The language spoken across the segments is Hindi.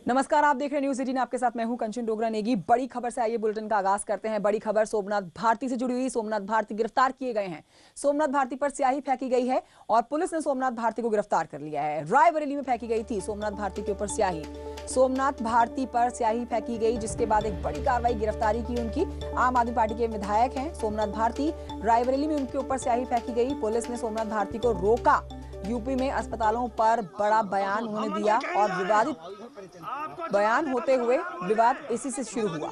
नमस्कार, आप देख रहे हैं न्यूज़ 18। आपके साथ मैं हूं कंचन डोगरा नेगी। बड़ी खबर से आइए बुलेटिन का आगाज करते हैं। बड़ी खबर सोमनाथ भारती से जुड़ी हुई। सोमनाथ भारती गिरफ्तार किए गए हैं। सोमनाथ भारती पर स्याही फेंकी गई है और पुलिस ने सोमनाथ भारती को गिरफ्तार कर लिया है। रायबरेली में फेंकी गई थी सोमनाथ भारती के ऊपर स्याही। सोमनाथ भारती पर स्याही फेंकी गई, जिसके बाद एक बड़ी कार्रवाई, गिरफ्तारी की उनकी। आम आदमी पार्टी के विधायक हैं सोमनाथ भारती। रायबरेली में उनके ऊपर स्याही फेंकी गई। पुलिस ने सोमनाथ भारती को रोका। यूपी में अस्पतालों पर बड़ा बयान उन्होंने दिया और विवादित बयान होते हुए विवाद इसी से शुरू हुआ।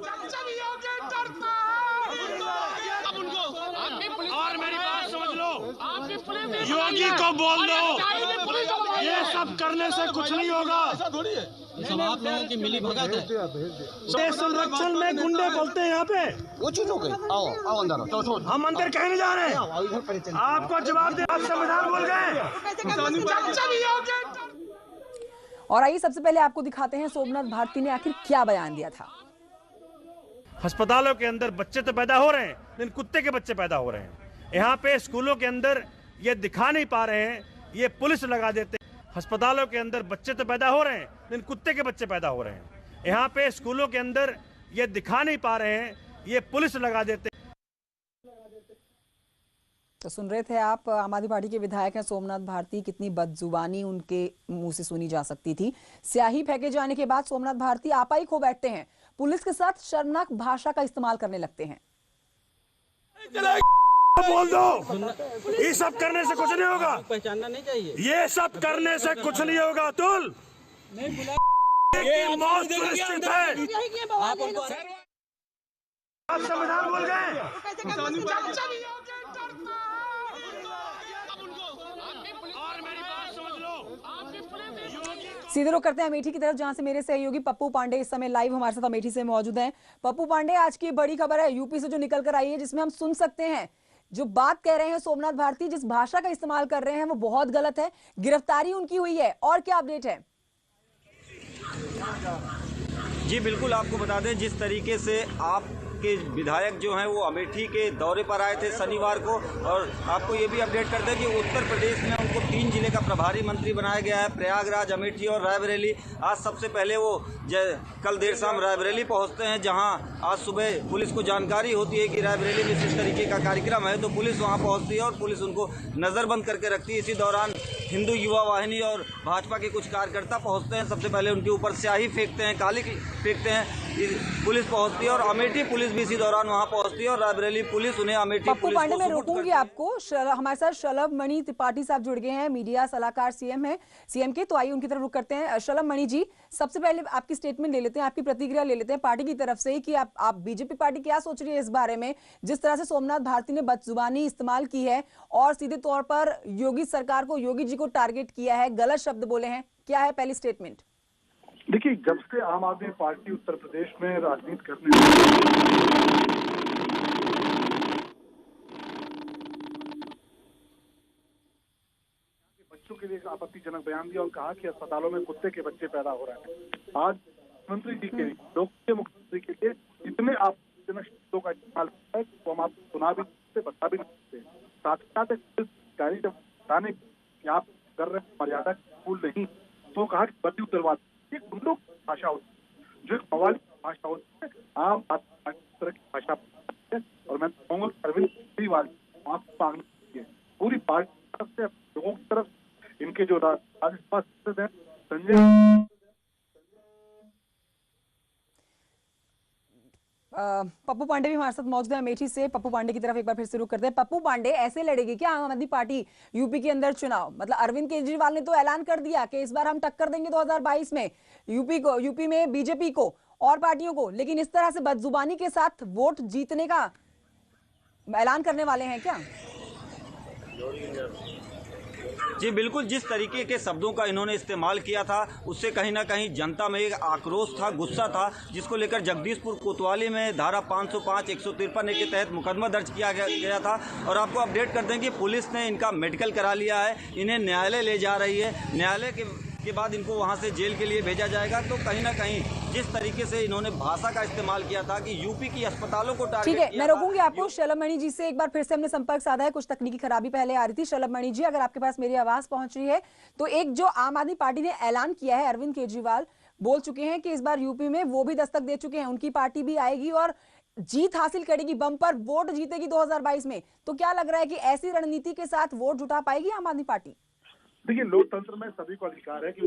और मेरी बात समझ लो, योगी को बोल दो, ये सब करने से कुछ नहीं होगा। सब आप लोगों की मिली भगत है। देश संरक्षण में गुंडे बोलते हैं यहाँ पे। वो चीज हो गई। आओ आओ अंदर, चलो हम अंदर कहीं नहीं जा रहे हैं। आपको जवाब दे, आप संविधान भूल गए। और आइए सबसे पहले आपको दिखाते हैं सोमनाथ भारती ने आखिर क्या बयान दिया था। अस्पतालों के अंदर बच्चे तो पैदा हो रहे हैं, लेकिन कुत्ते के बच्चे पैदा हो रहे हैं। यहाँ पे स्कूलों के अंदर ये दिखा नहीं पा रहे हैं, ये पुलिस लगा देते हैं। अस्पतालों के अंदर बच्चे तो पैदा हो रहे हैं, लेकिन कुत्ते के बच्चे पैदा हो रहे हैं। यहाँ पे स्कूलों के अंदर ये दिखा नहीं पा रहे हैं, ये पुलिस लगा देते हैं। तो सुन रहे थे आप, आम आदमी पार्टी के विधायक हैं सोमनाथ भारती। कितनी बदजुबानी उनके मुंह से सुनी जा सकती थी। स्याही फेंके जाने के बाद सोमनाथ भारती आपा ही खो बैठते हैं। पुलिस के साथ शर्मनाक भाषा का इस्तेमाल करने लगते हैं। बोल दो, ये सब करने से कुछ नहीं होगा। पहचानना नहीं चाहिए। ये सब करने से कुछ नहीं होगा। तुल ये मौत सुनिश्चित है। आप संविधान भूल गए। और मेरी बात समझ लो, सीधे रुख करते हैं अमेठी की तरफ, जहां से मेरे सहयोगी पप्पू पांडे इस समय लाइव हमारे साथ अमेठी से मौजूद हैं। पप्पू पांडे, आज की बड़ी खबर है यूपी से जो निकल कर आई है, जिसमें हम सुन सकते हैं जो बात कह रहे हैं सोमनाथ भारती, जिस भाषा का इस्तेमाल कर रहे हैं वो बहुत गलत है। गिरफ्तारी उनकी हुई है, और क्या अपडेट है? जी बिल्कुल, आपको बता दें जिस तरीके से आपके विधायक जो हैं वो अमेठी के दौरे पर आए थे शनिवार को, और आपको ये भी अपडेट कर दें कि उत्तर प्रदेश में उनको 3 जिले का प्रभारी मंत्री बनाया गया है, प्रयागराज, अमेठी और रायबरेली। आज सबसे पहले वो कल देर शाम रायबरेली पहुंचते हैं, जहां आज सुबह पुलिस को जानकारी होती है कि रायबरेली में इस तरीके का कार्यक्रम है, तो पुलिस वहां पहुंचती है और पुलिस उनको नज़रबंद करके रखती है। इसी दौरान हिंदू युवा वाहिनी और भाजपा के कुछ कार्यकर्ता पहुंचते हैं। सबसे पहले उनके ऊपर स्याही फेंकते हैं, काली फेंकते हैं। पुलिस पहुंचती है और अमेठी पुलिस भी इसी दौरान वहां पहुंचती है और रायबरेली पुलिस उन्हें अमेठी पप्पू पुलिस पांडे, को मैं सुपुर्द रोकूंगी आपको। हमारे साथ शलभ मणि त्रिपाठी साहब जुड़ गए हैं, मीडिया सलाहकार सीएम के। तो आइए उनकी तरफ रुख करते हैं। शलभ मणि जी, सबसे पहले आपकी स्टेटमेंट ले लेते हैं, आपकी प्रतिक्रिया ले लेते हैं पार्टी की तरफ से कि आप बीजेपी पार्टी क्या सोच रही है इस बारे में, जिस तरह से सोमनाथ भारती ने बदजुबानी इस्तेमाल की है और सीधे तौर पर योगी सरकार को, योगी जी को टारगेट किया है, गलत शब्द बोले हैं। क्या है पहली स्टेटमेंट? देखिए, जब से आम आदमी पार्टी उत्तर प्रदेश में राजनीति करने बच्चों के लिए आपत्तिजनक बयान दिया और कहा कि अस्पतालों में कुत्ते के बच्चे पैदा हो रहे हैं। आज मुख्यमंत्री जी के मुख्यमंत्री के लिए इतने आपत्तिजनक शब्दों का इस्तेमाल है तो हम आपको सुना भी सकते, बता भी नहीं सकते। साथ ही साथ अधिकारी जब बताने कि आप कर रहे हैं मर्यादा भूल नहीं, तो कहा कि बदी उतरवा एक गुंडों की भाषा होती है, जो एक मवाली भाषा होती है, आम तरह की भाषा है। और मैं कहूँगा अरविंद केजरीवाल मांगनी है पूरी पार्टी की तरफ से, लोगों की तरफ, इनके जो राज्यसभा सांसद हैं संजय पप्पू पांडे भी हमारे साथ मौजूद है अमेठी से। पप्पू पांडे की तरफ एक बार फिर से रुख करते हैं। पप्पू पांडे, ऐसे लड़ेगी क्या आम आदमी पार्टी यूपी के अंदर चुनाव? मतलब अरविंद केजरीवाल ने तो ऐलान कर दिया कि इस बार हम टक्कर देंगे 2022 में यूपी में बीजेपी को और पार्टियों को, लेकिन इस तरह से बदजुबानी के साथ वोट जीतने का ऐलान करने वाले हैं क्या? जी बिल्कुल, जिस तरीके के शब्दों का इन्होंने इस्तेमाल किया था उससे कहीं ना कहीं जनता में एक आक्रोश था, गुस्सा था, जिसको लेकर जगदीशपुर कोतवाली में धारा 505 153 के तहत मुकदमा दर्ज किया गया था। और आपको अपडेट कर दें कि पुलिस ने इनका मेडिकल करा लिया है, इन्हें न्यायालय ले जा रही है। न्यायालय के बाद इनको वहां से जेल के लिए भेजा जाएगा। तो कहीं ना कहीं जिस तरीके से इन्होंने भाषा का इस्तेमाल किया था कि यूपी की अस्पतालों को टारगेट किया। ठीक है, मैं रोकूंगी आपको। शलभ मणि जी से एक बार फिर से हमने संपर्क साधा है, कुछ तकनीकी खराबी पहले आ रही थी। शलभ मणि जी, अगर आपके पास मेरी आवाज पहुंच रही है तो एक जो आम आदमी पार्टी ने ऐलान किया है, अरविंद केजरीवाल बोल चुके हैं कि इस बार यूपी में वो भी दस्तक दे चुके हैं, उनकी पार्टी भी आएगी और जीत हासिल करेगी, बम्पर वोट जीतेगी 2022 में। तो क्या लग रहा है कि ऐसी रणनीति के साथ वोट जुटा पाएगी आम आदमी पार्टी? देखिए, लोकतंत्र में सभी को अधिकार है कि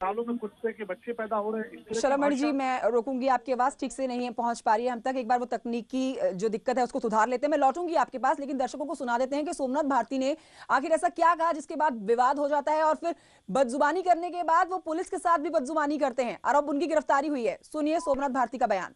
सालों में कुत्ते के बच्चे पैदा हो रहे हैं। शलभमणि जी, मैं रोकूंगी, आपकी आवाज ठीक से नहीं पहुंच पा रही है हम तक। एक बार वो तकनीकी जो दिक्कत है उसको सुधार लेते हैं, मैं लौटूंगी आपके पास, लेकिन दर्शकों को सुना देते हैं कि सोमनाथ भारती ने आखिर ऐसा क्या कहा जिसके बाद विवाद हो जाता है और फिर बदजुबानी करने के बाद वो पुलिस के साथ भी बदजुबानी करते हैं और अब उनकी गिरफ्तारी हुई है। सुनिए सोमनाथ भारती का बयान।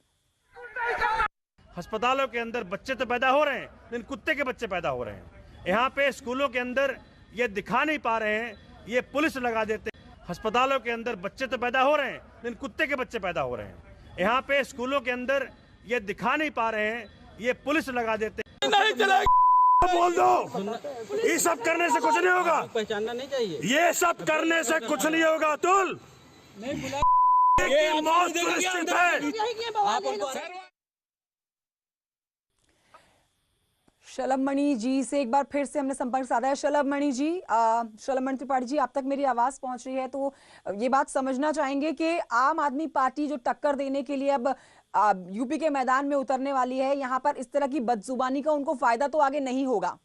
अस्पतालों के अंदर बच्चे तो पैदा हो रहे हैं, लेकिन कुत्ते के बच्चे पैदा हो रहे हैं। यहाँ पे स्कूलों के अंदर ये दिखा नहीं पा रहे हैं, ये पुलिस लगा देते हैं। अस्पतालों के अंदर बच्चे तो पैदा हो रहे हैं, लेकिन कुत्ते के बच्चे पैदा हो रहे हैं। यहाँ पे स्कूलों के अंदर ये दिखा नहीं पा रहे हैं, ये पुलिस लगा देते हैं। नहीं चलेगा, बोल दो, ये सब करने से कुछ नहीं होगा। पहचानना नहीं चाहिए, ये सब करने से कुछ नहीं होगा। तुल ये मौत सुनिश्चित है। शलभमणि जी से एक बार फिर से हमने संपर्क साधा है। शलभमणि जी, शलभमणि त्रिपाठी जी, आप तक मेरी आवाज पहुंच रही है तो ये बात समझना चाहेंगे कि आम आदमी पार्टी जो टक्कर देने के लिए अब यूपी के मैदान में उतरने वाली है, यहाँ पर इस तरह की बदजुबानी का उनको फायदा तो आगे नहीं होगा?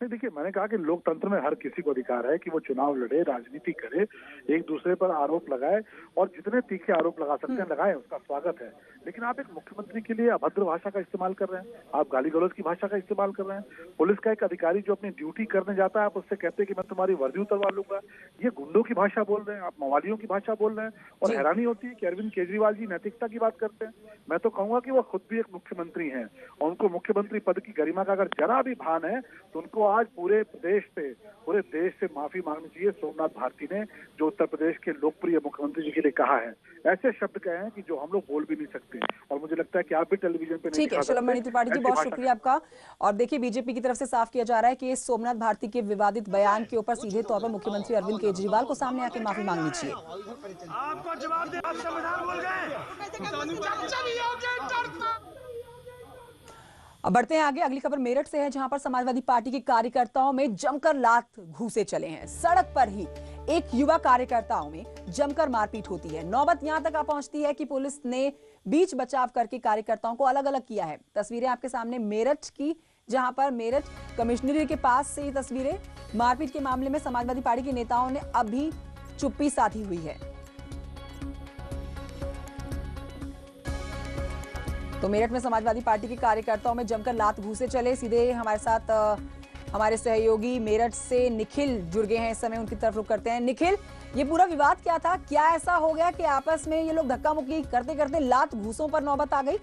नहीं, देखिए, मैंने कहा कि लोकतंत्र में हर किसी को अधिकार है कि वो चुनाव लड़े, राजनीति करे, एक दूसरे पर आरोप लगाए और जितने तीखे आरोप लगा सकते हैं लगाएं, उसका स्वागत है। लेकिन आप एक मुख्यमंत्री के लिए अभद्र भाषा का इस्तेमाल कर रहे हैं, आप गाली गलौज की भाषा का इस्तेमाल कर रहे हैं। पुलिस का एक अधिकारी जो अपनी ड्यूटी करने जाता है, आप उससे कहते हैं कि मैं तुम्हारी वर्दी उतरवा लूंगा। ये गुंडों की भाषा बोल रहे हैं, आप मवालियों की भाषा बोल रहे हैं। और हैरानी होती है कि अरविंद केजरीवाल जी नैतिकता की बात करते हैं। मैं तो कहूंगा कि वो खुद भी एक मुख्यमंत्री हैं और उनको मुख्यमंत्री पद की गरिमा का अगर जरा भी भान है तो उनको आज पूरे देश से माफी मांगनी चाहिए। सोमनाथ भारती ने जो उत्तर प्रदेश के लोकप्रिय मुख्यमंत्री जी के लिए कहा है, ऐसे शब्द कहे हैं कि जो हम लोग बोल भी नहीं सकते, और मुझे लगता है कि आप भी टेलीविजन पे नहीं। ठीक है शलभमणि त्रिपाठी जी, बहुत शुक्रिया आपका। और देखिए, बीजेपी की तरफ से साफ किया जा रहा है कि सोमनाथ भारती के विवादित बयान के ऊपर सीधे तौर पर मुख्यमंत्री अरविंद केजरीवाल को सामने आके माफी मांगनी चाहिए। आपको जवाब दे, आप संविधान भूल गए। अब बढ़ते हैं आगे, अगली खबर मेरठ से है, जहां पर समाजवादी पार्टी के कार्यकर्ताओं में जमकर लात घूसे चले हैं। सड़क पर ही एक युवा कार्यकर्ताओं में जमकर मारपीट होती है। नौबत यहां तक आ पहुंचती है कि पुलिस ने बीच बचाव करके कार्यकर्ताओं को अलग अलग किया है। तस्वीरें आपके सामने मेरठ की, जहां पर मेरठ कमिश्नरी के पास से ये तस्वीरें। मारपीट के मामले में समाजवादी पार्टी के नेताओं ने अभी चुप्पी साधी हुई है। तो मेरठ में समाजवादी पार्टी के कार्यकर्ताओं में जमकर लात घूसे चले। सीधे हमारे साथ हमारे सहयोगी मेरठ से निखिल जुड़ गए हैं, इस समय उनकी तरफ रुख करते हैं। निखिल, ये पूरा विवाद क्या था? क्या ऐसा हो गया कि आपस में ये लोग धक्का मुक्की करते करते लात घूसों पर नौबत आ गई?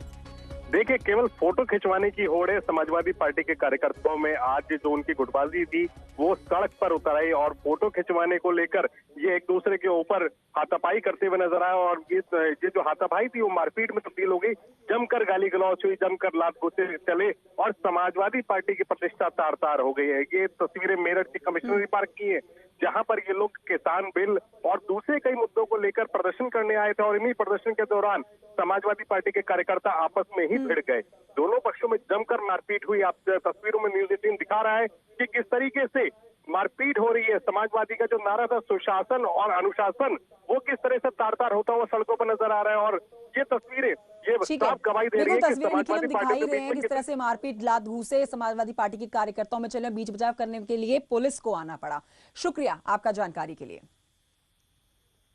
देखिए, केवल फोटो खिंचवाने की होड़ है समाजवादी पार्टी के कार्यकर्ताओं में। आज जो उनकी गुटबाजी थी वो सड़क पर उतर आई और फोटो खिंचवाने को लेकर ये एक दूसरे के ऊपर हाथापाई करते हुए नजर आए और ये जो हाथापाई थी वो मारपीट में तब्दील हो गई। जमकर गाली गलौज हुई, जमकर लात घूसे चले और समाजवादी पार्टी की प्रतिष्ठा तार तार हो गई है। ये तस्वीरें मेरठ की कमिश्नरी पार्क की है, जहां पर ये लोग किसान बिल और दूसरे कई मुद्दों को लेकर प्रदर्शन करने आए थे और इन्हीं प्रदर्शन के दौरान समाजवादी पार्टी के कार्यकर्ता आपस में ही भिड़ गए। दोनों पक्षों में जमकर मारपीट हुई। आप तस्वीरों में न्यूज़ 18 दिखा रहा है कि किस तरीके से मारपीट हो रही है। समाजवादी का जो नारा था सुशासन और अनुशासन, वो किस तरह से तार तार होता हुआ सड़कों पर नजर आ रहा है। और ये तस्वीरें ये साफ गवाही दे रही है कि समाजवादी पार्टी के बीच में किस तरह से मारपीट लात घूसे समाजवादी पार्टी के कार्यकर्ताओं में चले। बीच बचाव करने के लिए पुलिस को आना पड़ा। शुक्रिया आपका जानकारी के लिए।